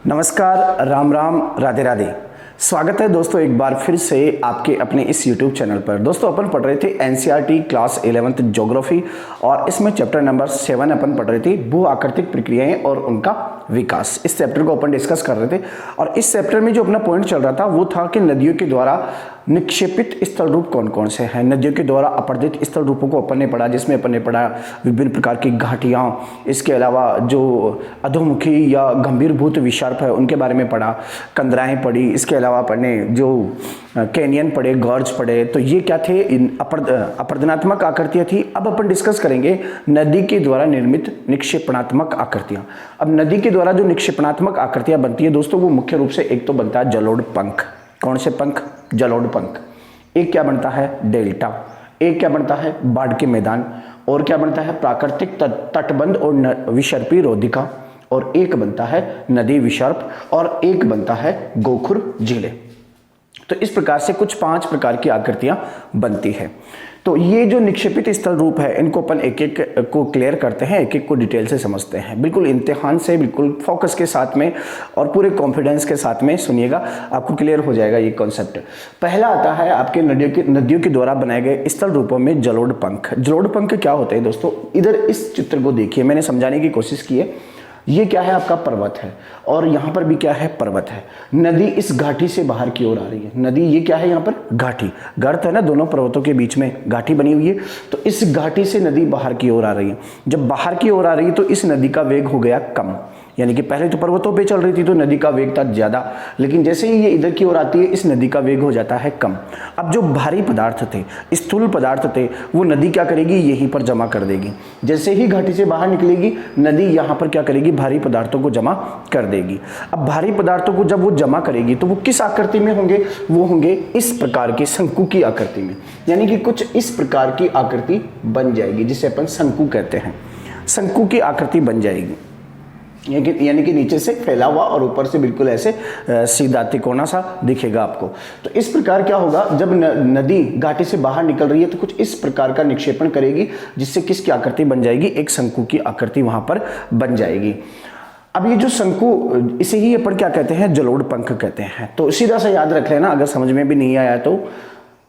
नमस्कार, राम राम, राधे राधे। स्वागत है दोस्तों एक बार फिर से आपके अपने इस YouTube चैनल पर। दोस्तों अपन पढ़ रहे थे एनसीईआरटी क्लास 11th ज्योग्राफी और इसमें चैप्टर नंबर 7 अपन पढ़ रहे थे भू आकृतिक प्रक्रियाएं और उनका विकास। इस चैप्टर को अपन डिस्कस कर रहे थे और इस चैप्टर में जो अपना पॉइंट चल रहा था वो था कि नदियों के द्वारा निक्षेपित स्थल रूप कौन कौन से हैं। नदियों के द्वारा अपरदित स्थल रूपों को अपन ने पढ़ा, जिसमें अपन ने पढ़ा विभिन्न प्रकार की घाटियाँ, इसके अलावा जो अधोमुखी या गंभीरभूत विसर्प है उनके बारे में पढ़ा, कंदराएं पढ़ी, इसके अलावा अपन ने जो कैनियन पढ़े, गॉर्ज पढ़े। तो ये क्या थे, अपरदनात्मक आकृतियाँ थी। अब अपन डिस्कस करेंगे नदी के द्वारा निर्मित निक्षेपणात्मक आकृतियाँ। अब नदी के द्वारा जो निक्षेपणात्मक आकृतियाँ बनती है दोस्तों, वो मुख्य रूप से एक तो बनता है जलोढ़ पंख। कौन से पंख? जलोढ़ पंख। एक क्या बनता है? डेल्टा। एक क्या बनता है? बाढ़ के मैदान। और क्या बनता है? प्राकृतिक तटबंध और विसर्पी रोधिका। और एक बनता है नदी विसर्प और एक बनता है गोखुर झीलें। तो इस प्रकार से कुछ 5 प्रकार की आकृतियां बनती है। तो ये जो निक्षेपित स्थल रूप है इनको अपन एक एक को क्लियर करते हैं, एक एक को डिटेल से समझते हैं। बिल्कुल इम्तिहान से बिल्कुल फोकस के साथ में और पूरे कॉन्फिडेंस के साथ में सुनिएगा, आपको क्लियर हो जाएगा ये कॉन्सेप्ट। पहला आता है आपके नदियों के द्वारा बनाए गए स्थल रूपों में जलोढ़ पंख। जलोढ़ पंख क्या होते हैं दोस्तों? इधर इस चित्र को देखिए, मैंने समझाने की कोशिश की है। ये क्या है? आपका पर्वत है और यहाँ पर भी क्या है? पर्वत है। नदी इस घाटी से बाहर की ओर आ रही है। नदी ये क्या है? यहाँ पर घाटी, गर्त है ना, दोनों पर्वतों के बीच में घाटी बनी हुई है। तो इस घाटी से नदी बाहर की ओर आ रही है। जब बाहर की ओर आ रही है तो इस नदी का वेग हो गया कम, यानी कि पहले तो पर्वतों पे चल रही थी तो नदी का वेग था ज्यादा, लेकिन जैसे ही ये इधर की ओर आती है इस नदी का वेग हो जाता है कम। अब जो भारी पदार्थ थे, स्थूल पदार्थ थे, वो नदी क्या करेगी? यहीं पर जमा कर देगी। जैसे ही घाटी से बाहर निकलेगी नदी यहाँ पर क्या करेगी? भारी पदार्थों को जमा कर देगी। अब भारी पदार्थों को जब वो जमा करेगी तो वो किस आकृति में होंगे? वो होंगे इस प्रकार की शंकु की आकृति में, यानी कि कुछ इस प्रकार की आकृति बन जाएगी जिसे अपन शंकु कहते हैं। शंकु की आकृति बन जाएगी, यानी कि नीचे से फैला हुआ और ऊपर से बिल्कुल ऐसे सीधा तिकोना सा दिखेगा आपको। तो इस प्रकार क्या होगा, जब नदी घाटी से बाहर निकल रही है तो कुछ इस प्रकार का निक्षेपण करेगी जिससे किसकी आकृति बन जाएगी? एक शंकु की आकृति वहां पर बन जाएगी। अब ये जो शंकु, इसे ही अपन क्या कहते हैं? जलोढ़ पंख कहते हैं। तो सीधा सा याद रख लेना, अगर समझ में भी नहीं आया तो,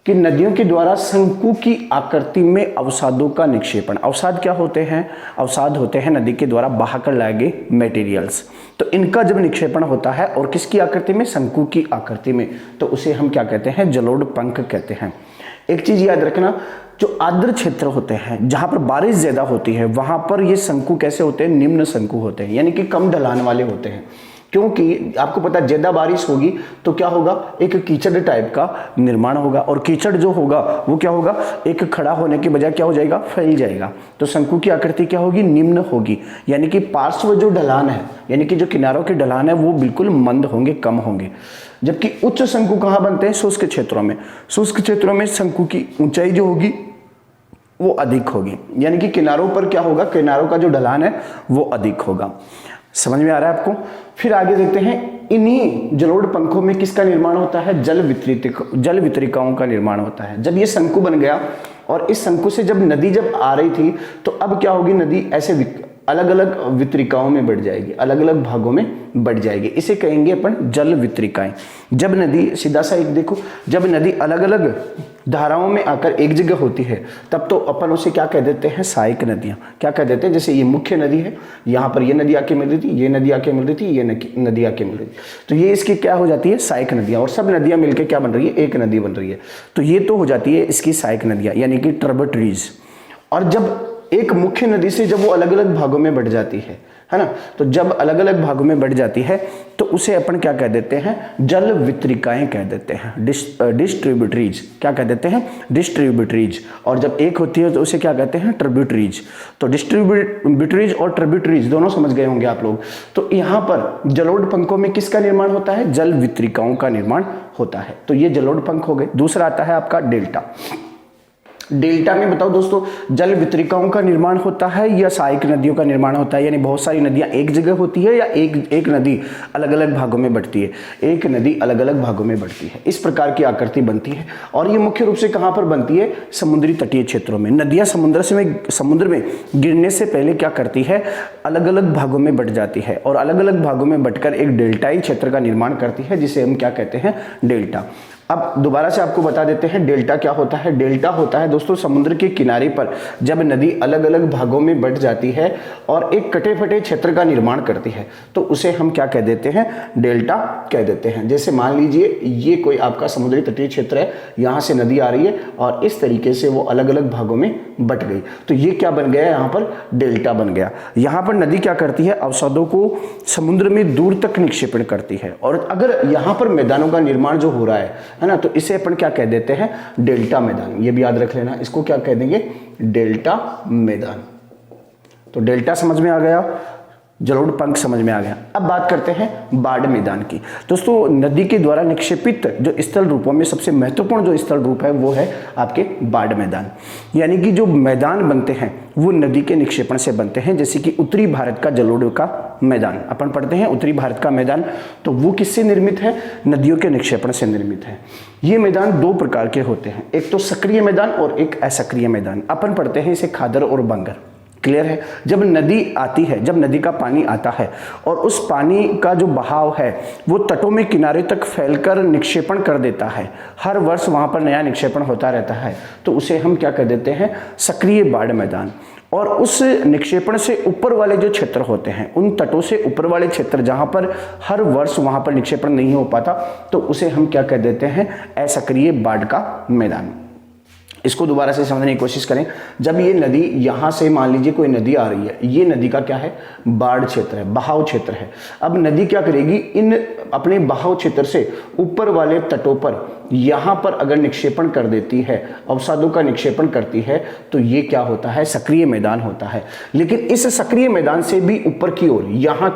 कि नदियों के द्वारा शंकु की आकृति में अवसादों का निक्षेपण। अवसाद क्या होते हैं? अवसाद होते हैं नदी के द्वारा बहाकर लाए गए मटेरियल्स। तो इनका जब निक्षेपण होता है और किसकी आकृति में? शंकु की आकृति में, तो उसे हम क्या कहते हैं? जलोढ़ पंख कहते हैं। एक चीज याद रखना, जो आर्द्र क्षेत्र होते हैं जहां पर बारिश ज्यादा होती है वहां पर ये शंकु कैसे होते हैं? निम्न शंकु होते हैं, यानी कि कम ढलान वाले होते हैं। क्योंकि आपको पता है ज्यादा बारिश होगी तो क्या होगा? एक कीचड़ टाइप का निर्माण होगा और कीचड़ जो होगा वो क्या होगा? एक खड़ा होने के बजाय क्या हो जाएगा? फैल जाएगा। तो शंकु की आकृति क्या होगी? निम्न होगी, यानी कि पार्श्व जो ढलान है, यानी कि जो किनारों के ढलान है वो बिल्कुल मंद होंगे, कम होंगे। जबकि उच्च शंकु कहाँ बनते हैं? शुष्क क्षेत्रों में। शुष्क क्षेत्रों में शंकु की ऊंचाई जो होगी वो अधिक होगी, यानी कि किनारों पर क्या होगा? किनारों का जो ढलान है वो अधिक होगा। समझ में आ रहा है आपको? फिर आगे देखते हैं, इन्हीं जलोढ़ पंखों में किसका निर्माण होता है? जल वितरिकाओं का निर्माण होता है। जब ये शंकु बन गया और इस शंकु से जब नदी आ रही थी तो अब क्या होगी? नदी ऐसे अलग अलग वितरिकाओं में बढ़ जाएगी, अलग अलग भागों में बढ़ जाएगी। इसे कहेंगे अपन जल वितरिकाएं। जब नदी, सीधा सा एक देखो, जब नदी अलग अलग धाराओं में आकर एक जगह होती है तब तो अपन उसे क्या कह देते हैं? सहायक नदियां। क्या कह देते हैं? जैसे ये मुख्य नदी है, यहाँ पर ये नदी आके मिल रही थी, ये नदी आके मिल रही थी, ये नदी आके मिल रही थी, तो ये इसकी क्या हो जाती है? सहायक नदियां। और सब नदियां मिलकर क्या बन रही है? एक नदी बन रही है। तो ये तो हो जाती है इसकी सहायक नदियां, यानी कि ट्रिब्यूटरीज। और जब एक मुख्य नदी से जब वो अलग अलग भागों में बढ़ जाती है ना, तो जब अलग अलग भागों में बढ़ जाती है तो उसे अपन क्या कह देते हैं? जल वितरिकाएं कह देते हैं, डिस्ट्रीब्यूटरीज। क्या कह देते हैं? डिस्ट्रीब्यूटरीज। और जब एक होती है तो उसे क्या कहते हैं? ट्रिब्यूटरीज। तो डिस्ट्रीब्यूटरीज और ट्रिब्यूटरीज दोनों समझ गए होंगे आप लोग। तो यहाँ पर जलोढ़ पंखों में किसका निर्माण होता है? जल वितरिकाओं का निर्माण होता है। तो ये जलोढ़ पंख हो गए। दूसरा आता है आपका डेल्टा। डेल्टा में बताओ दोस्तों जल वितरिकाओं का निर्माण होता है या सहायक नदियों का निर्माण होता है, यानी बहुत सारी नदियां एक जगह होती है या एक नदी अलग अलग भागों में बढ़ती है, एक नदी अलग अलग भागों में बढ़ती है। इस प्रकार की आकृति बनती है और ये मुख्य रूप से कहां पर बनती है, समुद्री तटीय क्षेत्रों में। नदियां समुद्र में गिरने से पहले क्या करती है, अलग अलग भागों में बढ़ जाती है और अलग अलग भागों में बढ़कर एक डेल्टाई क्षेत्र का निर्माण करती है, जिसे हम क्या कहते हैं, डेल्टा। अब दोबारा से आपको बता देते हैं डेल्टा क्या होता है। डेल्टा होता है दोस्तों समुद्र के किनारे पर जब नदी अलग अलग भागों में बढ़ जाती है और एक कटे फटे क्षेत्र का निर्माण करती है तो उसे हम क्या कह देते हैं, डेल्टा कह देते हैं। जैसे मान लीजिए ये कोई आपका समुद्री तटीय क्षेत्र है, यहाँ से नदी आ रही है और इस तरीके से वो अलग अलग भागों में बट गई, तो ये क्या बन गया, यहाँ पर डेल्टा बन गया। यहाँ पर नदी क्या करती है, अवसादों को समुद्र में दूर तक निक्षेपण करती है और अगर यहाँ पर मैदानों का निर्माण जो हो रहा है ना, तो इसे अपन क्या कह देते हैं, डेल्टा मैदान। ये भी याद रख लेना, इसको क्या कह देंगे, डेल्टा मैदान। तो डेल्टा समझ में आ गया, जलोढ़ पंख समझ में आ गया। अब बात करते हैं बाढ़ मैदान की। दोस्तों नदी के द्वारा निक्षेपित जो स्थल रूपों में सबसे महत्वपूर्ण जो स्थल रूप है वो है आपके बाढ़ मैदान, यानी कि जो मैदान बनते हैं वो नदी के निक्षेपण से बनते हैं। जैसे कि उत्तरी भारत का जलोढ़ का मैदान अपन पढ़ते हैं, उत्तरी भारत का मैदान, तो वो किससे निर्मित है, नदियों के निक्षेपण से निर्मित है। ये मैदान दो प्रकार के होते हैं, एक तो सक्रिय मैदान और एक असक्रिय मैदान। अपन पढ़ते हैं इसे खादर और बंगर। क्लियर है। जब नदी आती है, जब नदी का पानी आता है और उस पानी का जो बहाव है वो तटों में किनारे तक फैलकर निक्षेपण कर देता है, हर वर्ष वहां पर नया निक्षेपण होता रहता है, तो उसे हम क्या कह देते हैं, सक्रिय बाढ़ मैदान। और उस निक्षेपण से ऊपर वाले जो क्षेत्र होते हैं, उन तटों से ऊपर वाले क्षेत्र जहां पर हर वर्ष वहां पर निक्षेपण नहीं हो पाता, तो उसे हम क्या कह देते हैं, असक्रिय बाढ़ का मैदान। इसको दोबारा से समझने की कोशिश करें। जब ये नदी यहाँ से मान लीजिए कोई नदी आ रही है, ये नदी का क्या है, बाढ़ क्षेत्र है, बहाव क्षेत्र है। अब नदी क्या करेगी, इन अपने बहाव क्षेत्र से ऊपर वाले तटों पर यहाँ पर अगर निक्षेपण कर देती है, अवसादों का निक्षेपण करती है, तो ये क्या होता है, सक्रिय मैदान होता है। लेकिन इस सक्रिय मैदान से भी ऊपर की ओर, यहाँ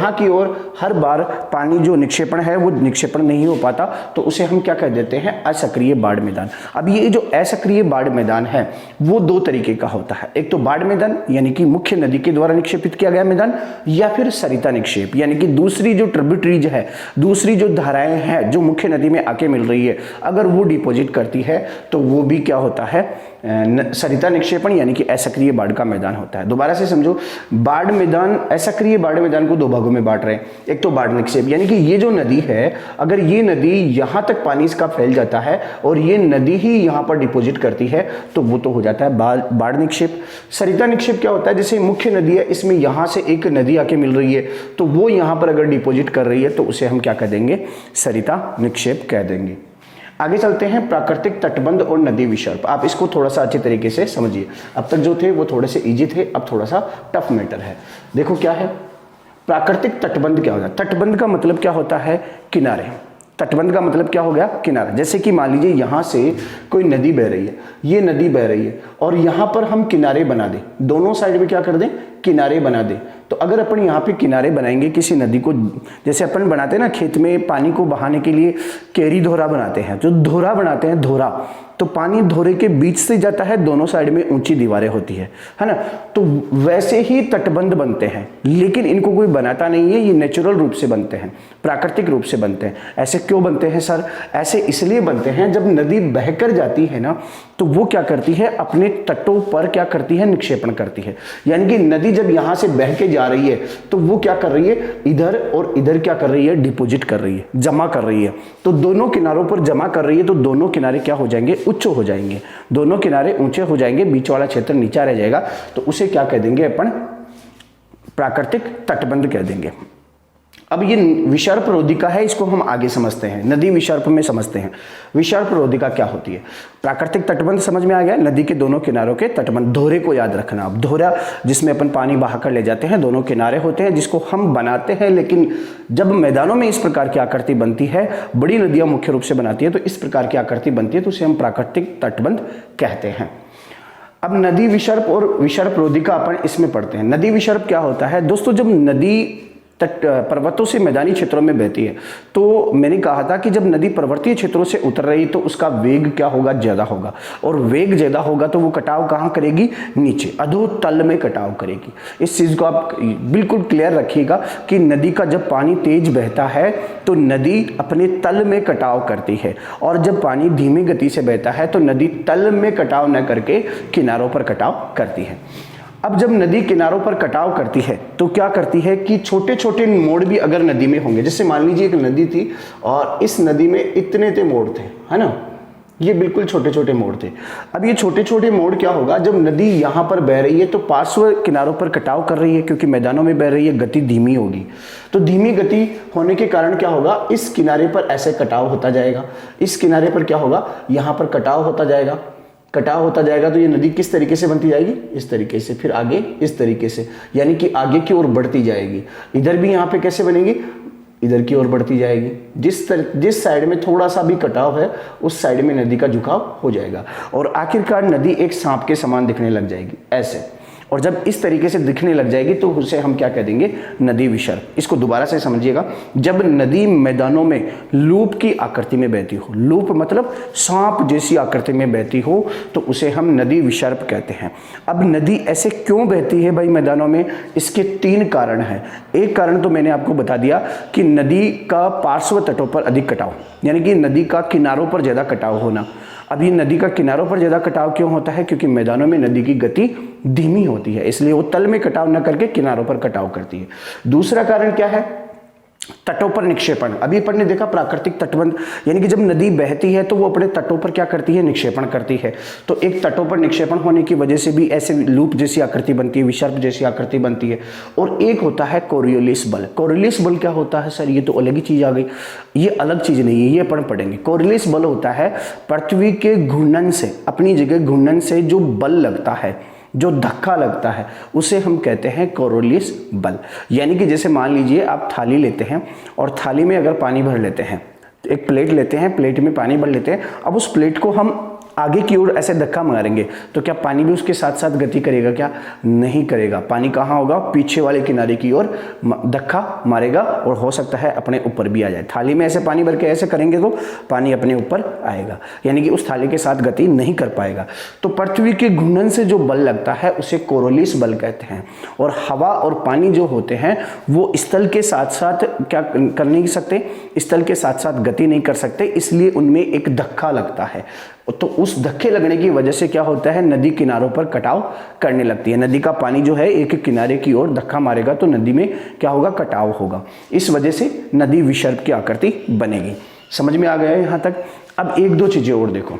की ओर हर बार पानी जो निक्षेपण है वो निक्षेपण नहीं हो पाता, तो उसे हम क्या कह देते हैं, असक्रिय बाढ़ मैदान। अब ये जो असक्रिय बाढ़ मैदान है वो दो तरीके का होता है, एक तो बाढ़ मैदान यानी कि मुख्य नदी के द्वारा निक्षेपित किया गया मैदान, या फिर सरिता निक्षेप यानी कि दूसरी जो ट्रिब्यूटरीज है, दूसरी जो धाराएं हैं जो मुख्य नदी में आके मिल रही है, अगर वो डिपॉजिट करती है तो वो भी क्या होता है, सरिता निक्षेपण यानी कि असक्रिय बाढ़ का मैदान होता है। दोबारा से समझो, बाढ़ मैदान, असक्रिय बाढ़ मैदान को दो भागों में बांट रहे हैं। एक तो बाढ़ निक्षेप यानी कि ये जो नदी है, अगर ये नदी यहां तक पानी इसका फैल जाता है और ये नदी ही यहां पर डिपॉजिट करती है, तो वो तो हो जाता है बाढ़ निक्षेप। सरिता निक्षेप क्या होता है, जैसे मुख्य नदी है, इसमें यहां से एक नदी आके मिल रही है, तो वो यहां पर अगर डिपॉजिट कर रही है तो उसे हम क्या कह देंगे, सरिता निक्षेप कह देंगे। आगे चलते हैं, प्राकृतिक तटबंध और नदी विसर्प। आप इसको थोड़ा सा अच्छे तरीके से समझिए। अब तक जो थे वो थोड़े से इजी थे, अब थोड़ा सा टफ मैटर है। देखो क्या है, प्राकृतिक तटबंध क्या होता है। तटबंध का मतलब क्या होता है, किनारे। तटबंध का मतलब क्या हो गया, किनारा। जैसे कि मान लीजिए यहाँ से कोई नदी बह रही है, ये नदी बह रही है और यहाँ पर हम किनारे बना दें, दोनों साइड में क्या कर दें, किनारे बना दें। तो अगर अपन यहाँ पे किनारे बनाएंगे किसी नदी को, जैसे अपन बनाते हैं ना खेत में पानी को बहाने के लिए केरी धोरा बनाते हैं, जो धोरा बनाते हैं, धोरा, तो पानी धोरे के बीच से जाता है, दोनों साइड में ऊंची दीवारें होती है ना। तो वैसे ही तटबंध बनते हैं, लेकिन इनको कोई बनाता नहीं है, ये नेचुरल रूप से बनते हैं, प्राकृतिक रूप से बनते हैं। ऐसे क्यों बनते हैं सर, ऐसे इसलिए बनते हैं, जब नदी बहकर जाती है ना, तो वो क्या करती है, अपने तटों पर क्या करती है, निक्षेपण करती है। यानी कि नदी जब यहां से बह के जा रही है तो वो क्या कर रही है, इधर और इधर क्या कर रही है, डिपॉजिट कर रही है, जमा कर रही है। तो दोनों किनारों पर जमा कर रही है, तो दोनों किनारे क्या हो जाएंगे, उच्च हो जाएंगे, दोनों किनारे ऊंचे हो जाएंगे, बीच वाला क्षेत्र नीचा रह जाएगा, तो उसे क्या कह देंगे अपन, प्राकृतिक तटबंध कह देंगे। अब ये विसर्प रोधिका है, इसको हम आगे समझते हैं, नदी विसर्प में समझते हैं। विसर्प रोधिका क्या होती है, प्राकृतिक तटबंध समझ में आ गया, नदी के दोनों किनारों के तटबंध। धोरे को याद रखना, अब धोरा जिसमें अपन पानी बहाकर ले जाते हैं, दोनों किनारे होते हैं, जिसको हम बनाते हैं। लेकिन जब मैदानों में इस प्रकार की आकृति बनती है, बड़ी नदियां मुख्य रूप से बनाती है, तो इस प्रकार की आकृति बनती है, तो उसे हम प्राकृतिक तटबंध कहते हैं। अब नदी विसर्प और विसर्प रोधिका अपन इसमें पढ़ते हैं। नदी विसर्प क्या होता है दोस्तों, जब नदी पर्वतों से मैदानी क्षेत्रों में बहती है। तो मैंने कहा था कि जब नदी पर्वतीय क्षेत्रों से उतर रही तो उसका वेग क्या होगा, ज़्यादा होगा, और वेग ज़्यादा होगा तो वो कटाव कहाँ करेगी, नीचे अधोतल में कटाव करेगी। इस चीज़ को आप बिल्कुल क्लियर रखिएगा कि नदी का जब पानी तेज बहता है तो नदी अपने तल में कटाव करती है, और जब पानी धीमी गति से बहता है तो नदी तल में कटाव न करके किनारों पर कटाव करती है। अब जब नदी किनारों पर कटाव करती है तो क्या करती है कि छोटे छोटे मोड़ भी अगर नदी में होंगे, जैसे मान लीजिए एक नदी थी और इस नदी में इतने ते मोड़ थे, है ना, ये बिल्कुल छोटे छोटे मोड़ थे। अब ये छोटे छोटे मोड़ क्या होगा, जब नदी यहाँ पर बह रही है तो पार्श्व किनारों पर कटाव कर रही है, क्योंकि मैदानों में बह रही है, गति धीमी होगी। तो धीमी गति होने के कारण क्या होगा, इस किनारे पर ऐसे कटाव होता जाएगा, इस किनारे पर क्या होगा, यहाँ पर कटाव होता जाएगा, कटाव होता जाएगा। तो ये नदी किस तरीके से बनती जाएगी, इस तरीके से, फिर आगे इस तरीके से, यानी कि आगे की ओर बढ़ती जाएगी। इधर भी यहाँ पे कैसे बनेगी, इधर की ओर बढ़ती जाएगी। जिस साइड में थोड़ा सा भी कटाव है उस साइड में नदी का झुकाव हो जाएगा, और आखिरकार नदी एक सांप के समान दिखने लग जाएगी ऐसे। और जब इस तरीके से दिखने लग जाएगी तो उसे हम क्या कह देंगे, नदी विसर्प। इसको दोबारा से समझिएगा, जब नदी मैदानों में लूप की आकृति में बहती हो, लूप मतलब सांप जैसी आकृति में बहती हो, तो उसे हम नदी विसर्प कहते हैं। अब नदी ऐसे क्यों बहती है भाई मैदानों में, इसके 3 कारण हैं। एक कारण तो मैंने आपको बता दिया कि नदी का पार्श्व तटों पर अधिक कटाव, यानी कि नदी का किनारों पर ज़्यादा कटाव होना। अभी नदी का किनारों पर ज़्यादा कटाव क्यों होता है, क्योंकि मैदानों में नदी की गति धीमी होती है, इसलिए वो तल में कटाव न करके किनारों पर कटाव करती है। दूसरा कारण क्या है, तटों पर निक्षेपण। अभी अपन ने देखा प्राकृतिक तटबंध, यानी कि जब नदी बहती है तो वो अपने तटों पर क्या करती है, निक्षेपण करती है। तो एक तटों पर निक्षेपण होने की वजह से भी ऐसे लूप जैसी आकृति बनती है, विसर्प जैसी आकृति बनती है। और एक होता है कोरियोलिस बल। कोरियोलिस बल क्या होता है सर, ये तो अलग ही चीज आ गई, ये अलग चीज नहीं है, ये अपन पढ़ेंगे। कोरियोलिस बल होता है पृथ्वी के घूर्णन से, अपनी जगह घूर्णन से जो बल लगता है, जो धक्का लगता है, उसे हम कहते हैं कोरियोलिस बल। यानी कि जैसे मान लीजिए आप थाली लेते हैं और थाली में अगर पानी भर लेते हैं, एक प्लेट लेते हैं, प्लेट में पानी भर लेते हैं, अब उस प्लेट को हम आगे की ओर ऐसे धक्का मारेंगे तो क्या पानी भी उसके साथ साथ गति करेगा, क्या नहीं करेगा। पानी कहाँ होगा, पीछे वाले किनारे की ओर धक्का मारेगा और हो सकता है अपने ऊपर भी आ जाए। थाली में ऐसे पानी भर के ऐसे करेंगे तो पानी अपने ऊपर आएगा, यानी कि उस थाली के साथ गति नहीं कर पाएगा। तो पृथ्वी के घूर्णन से जो बल लगता है उसे कोरियोलिस बल कहते हैं। और हवा और पानी जो होते हैं वो स्थल के साथ साथ क्या कर नहीं सकते, स्थल के साथ साथ गति नहीं कर सकते, इसलिए उनमें एक धक्का लगता है। तो उस धक्के लगने की वजह से क्या होता है, नदी किनारों पर कटाव करने लगती है। नदी का पानी जो है एक किनारे की ओर धक्का मारेगा तो नदी में क्या होगा, कटाव होगा। इस वजह से नदी विसर्प की आकृति बनेगी। समझ में आ गया है यहाँ तक। अब 1-2 चीजें और देखो,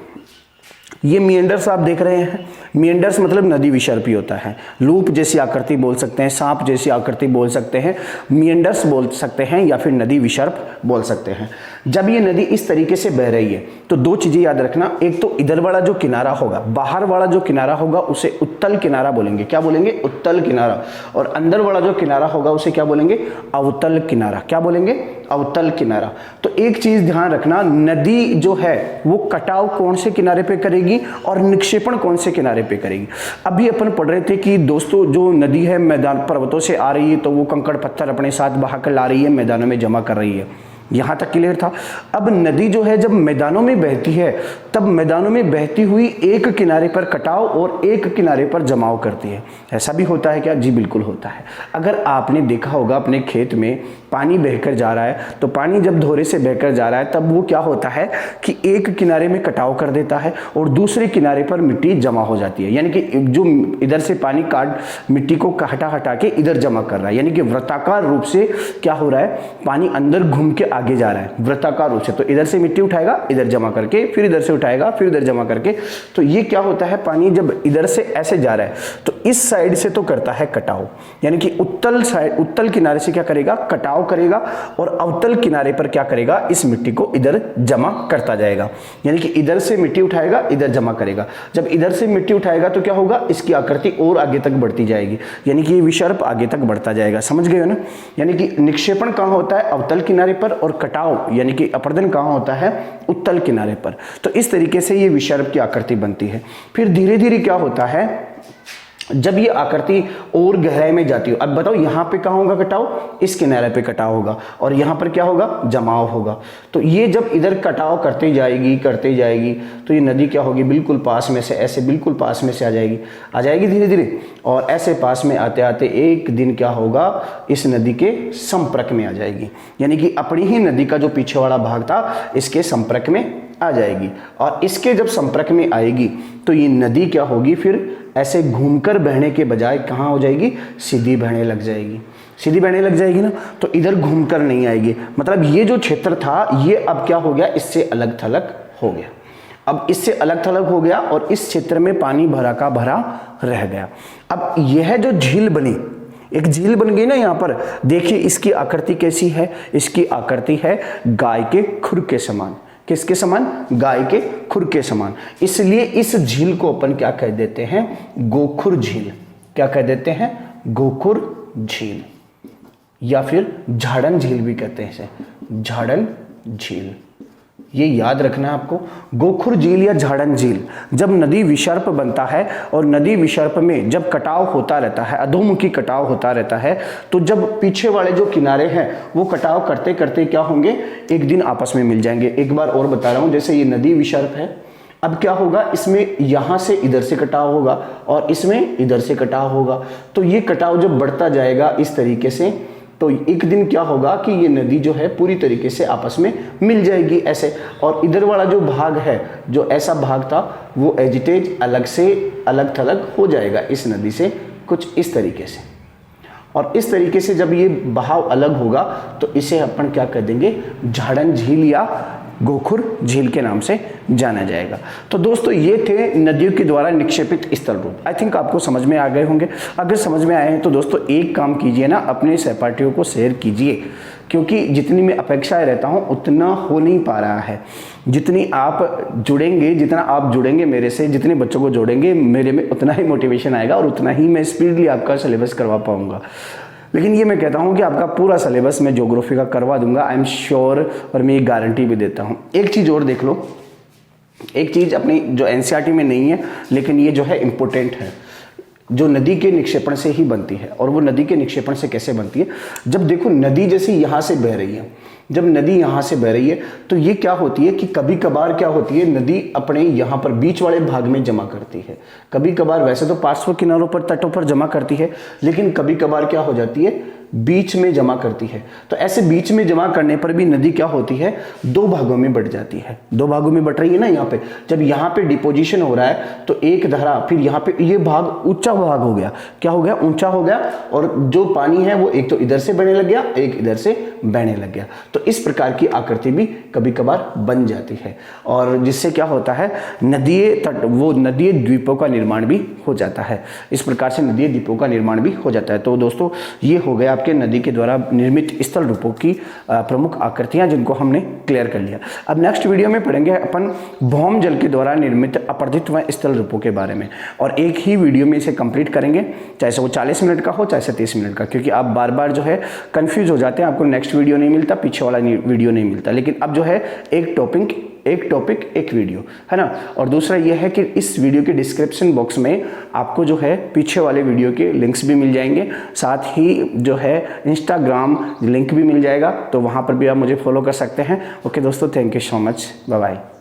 ये मिएंडर्स आप देख रहे हैं, मिएंडर्स मतलब नदी विसर्पी होता है। लूप जैसी आकृति बोल सकते हैं, सांप जैसी आकृति बोल सकते हैं, मिएंडर्स बोल सकते हैं, या फिर नदी विसर्प बोल सकते हैं। जब ये नदी इस तरीके से बह रही है तो 2 चीजें याद रखना। एक तो इधर वाला जो किनारा होगा, बाहर वाला जो किनारा होगा उसे उत्तल किनारा बोलेंगे। क्या बोलेंगे, उत्तल किनारा। और अंदर वाला जो किनारा होगा उसे क्या बोलेंगे, अवतल किनारा। क्या बोलेंगे, अवतल किनारा। तो एक चीज ध्यान रखना, नदी जो है वो कटाव कौन से किनारे पे करेगी और निक्षेपण कौन से किनारे पे करेगी। अभी अपन पढ़ रहे थे कि दोस्तों जो नदी है मैदान पर्वतों से आ रही है तो वो कंकड़ पत्थर अपने साथ बहाकर ला रही है, मैदानों में जमा कर रही है। यहाँ तक क्लियर था। अब नदी जो है जब मैदानों में बहती है तब मैदानों में बहती हुई एक किनारे पर कटाव और एक किनारे पर जमाव करती है। ऐसा भी होता है क्या, जी बिल्कुल होता है। अगर आपने देखा होगा अपने खेत में पानी बहकर जा रहा है तो पानी जब धोरे से बहकर जा रहा है तब वो क्या होता है कि एक किनारे में कटाव कर देता है और दूसरे किनारे पर मिट्टी जमा हो जाती है। यानी कि जो इधर से पानी काट मिट्टी को हटा हटा के इधर जमा कर रहा है, यानी कि वृत्ताकार रूप से क्या हो रहा है, पानी अंदर घूम के आगे जा रहा है वृत्ताकार रूप से। तो इधर से मिट्टी उठाएगा, इधर जमा करके, फिर इधर से उठाएगा, फिर इधर जमा करके। तो ये क्या होता है, पानी जब इधर से ऐसे जा रहा है तो इस साइड से तो करता है कटाव, यानी कि उत्तल साइड, उत्तल किनारे से क्या करेगा, कटाव करेगा, और अवतल किनारे पर क्या करेगा, इस मिट्टी को इधर जमा करता जाएगा। यानी कि इधर से मिट्टी उठाएगा, इधर जमा करेगा। जब इधर से मिट्टी उठाएगा तो क्या होगा, इसकी आकृति और आगे तक बढ़ती जाएगी, यानी कि ये विसर्प आगे तक बढ़ता जाएगा। समझ गए हो ना। यानी कि निक्षेपण कहाँ होता है, अवतल किनारे पर, और कटाव यानी कि अपर्दन कहाँ होता है, उत्तल किनारे पर। तो इस तरीके से ये विसर्प की आकृति बनती है। फिर धीरे धीरे क्या होता है, जब ये आकृति और गहराई में जाती हो, अब बताओ यहाँ पे कहाँ होगा कटाव, इस किनारे पे कटाव होगा और यहाँ पर क्या होगा, जमाव होगा। तो ये जब इधर कटाव करते जाएगी तो ये नदी क्या होगी, बिल्कुल पास में से, ऐसे बिल्कुल पास में से आ जाएगी धीरे धीरे, और ऐसे पास में आते आते एक दिन क्या होगा, इस नदी के संपर्क में आ जाएगी, यानी कि अपनी ही नदी का जो पीछे वाला भाग था इसके संपर्क में आ जाएगी। और इसके जब संपर्क में आएगी तो ये नदी क्या होगी, फिर ऐसे घूमकर बहने के बजाय कहाँ हो जाएगी, सीधी बहने लग जाएगी ना। तो इधर घूमकर नहीं आएगी, मतलब ये जो क्षेत्र था ये अब क्या हो गया, इससे अलग थलग हो गया। अब इससे अलग थलग हो गया और इस क्षेत्र में पानी भरा का भरा रह गया। अब यह जो झील बनी, एक झील बन गई ना यहाँ पर, देखिए इसकी आकृति कैसी है, इसकी आकृति है गाय के खुर के समान। किसके समान, गाय के खुर के समान। इसलिए इस झील को अपन क्या कह देते हैं, गोखुर झील। क्या कह देते हैं, गोखुर झील, या फिर झाड़न झील भी कहते हैं इसे, झाड़न झील। ये याद रखना है आपको, गोखुर झील या झाड़न झील। जब नदी विसर्प बनता है और नदी विसर्प में जब कटाव होता रहता है, अधोमुखी कटाव होता रहता है, तो जब पीछे वाले जो किनारे हैं वो कटाव करते करते क्या होंगे, एक दिन आपस में मिल जाएंगे। एक बार और बता रहा हूं, जैसे ये नदी विसर्प है, अब क्या होगा, इसमें यहां से इधर से कटाव होगा और इसमें इधर से कटाव होगा। तो ये कटाव जब बढ़ता जाएगा इस तरीके से, तो एक दिन क्या होगा कि ये नदी जो है पूरी तरीके से आपस में मिल जाएगी ऐसे, और इधर वाला जो भाग है, जो ऐसा भाग था, वो एजिटेट अलग से अलग थलग हो जाएगा इस नदी से, कुछ इस तरीके से। और इस तरीके से जब ये बहाव अलग होगा तो इसे अपन क्या कह देंगे, झाड़न झील या गोखुर झील के नाम से जाना जाएगा। तो दोस्तों ये थे नदियों के द्वारा निक्षेपित स्थल रूप। आई थिंक आपको समझ में आ गए होंगे। अगर समझ में आए हैं तो दोस्तों एक काम कीजिए ना, अपने सहपाठियों को शेयर कीजिए, क्योंकि जितनी मैं अपेक्षाएं रहता हूं उतना हो नहीं पा रहा है। जितना आप जुड़ेंगे मेरे से, जितने बच्चों को जोड़ेंगे मेरे में, उतना ही मोटिवेशन आएगा और उतना ही मैं स्पीडली आपका सिलेबस करवा पाऊंगा। लेकिन ये मैं कहता हूँ कि आपका पूरा सिलेबस मैं ज्योग्राफी का करवा दूंगा, आई एम श्योर, और मैं ये गारंटी भी देता हूँ। एक चीज़ और देख लो, एक चीज़ अपनी जो एनसीईआरटी में नहीं है लेकिन ये जो है इम्पोर्टेंट है, जो नदी के निक्षेपण से ही बनती है। और वो नदी के निक्षेपण से कैसे बनती है, जब देखो नदी जैसे यहाँ से बह रही है, जब नदी यहाँ से बह रही है तो ये क्या होती है कि कभी कभार क्या होती है, नदी अपने यहाँ पर बीच वाले भाग में जमा करती है। कभी कभार वैसे तो पार्श्व किनारों पर, तटों पर जमा करती है, लेकिन कभी कभार क्या हो जाती है, बीच में जमा करती है। तो ऐसे बीच में जमा करने पर भी नदी क्या होती है, दो भागों में बट जाती है। दो भागों में बट रही है ना यहाँ पे, जब यहाँ पे डिपोजिशन हो रहा है तो एक धारा, फिर यहाँ पे ये भाग ऊंचा भाग हो गया, क्या हो गया, ऊंचा हो गया, और जो पानी है वो एक तो इधर से बहने लग गया, एक इधर से बहने लग गया। तो इस प्रकार की आकृति भी कभी कभार बन जाती है, और जिससे क्या होता है, नदीय तट, वो नदीय द्वीपों का निर्माण भी हो जाता है। इस प्रकार से नदीय द्वीपों का निर्माण भी हो जाता है। तो दोस्तों ये हो गया आपके नदी के द्वारा निर्मित स्थल रूपों की प्रमुख आकृतियां, जिनको हमने क्लियर कर लिया। अब नेक्स्ट वीडियो में पढ़ेंगे अपन भौम जल के द्वारा निर्मित अपरदित व स्थल रूपों के बारे में, और एक ही वीडियो में इसे कंप्लीट करेंगे, चाहे से वो 40 मिनट का हो चाहे से 30 मिनट का, क्योंकि आप बार बार जो है कंफ्यूज हो जाते हैं, आपको नेक्स्ट वीडियो नहीं मिलता, पीछे वाला वीडियो नहीं मिलता। लेकिन अब जो है एक टॉपिक एक वीडियो है ना। और दूसरा यह है कि इस वीडियो के डिस्क्रिप्शन बॉक्स में आपको जो है पीछे वाले वीडियो के लिंक्स भी मिल जाएंगे, साथ ही जो है इंस्टाग्राम लिंक भी मिल जाएगा, तो वहाँ पर भी आप मुझे फॉलो कर सकते हैं। ओके दोस्तों, thank you so much, bye bye.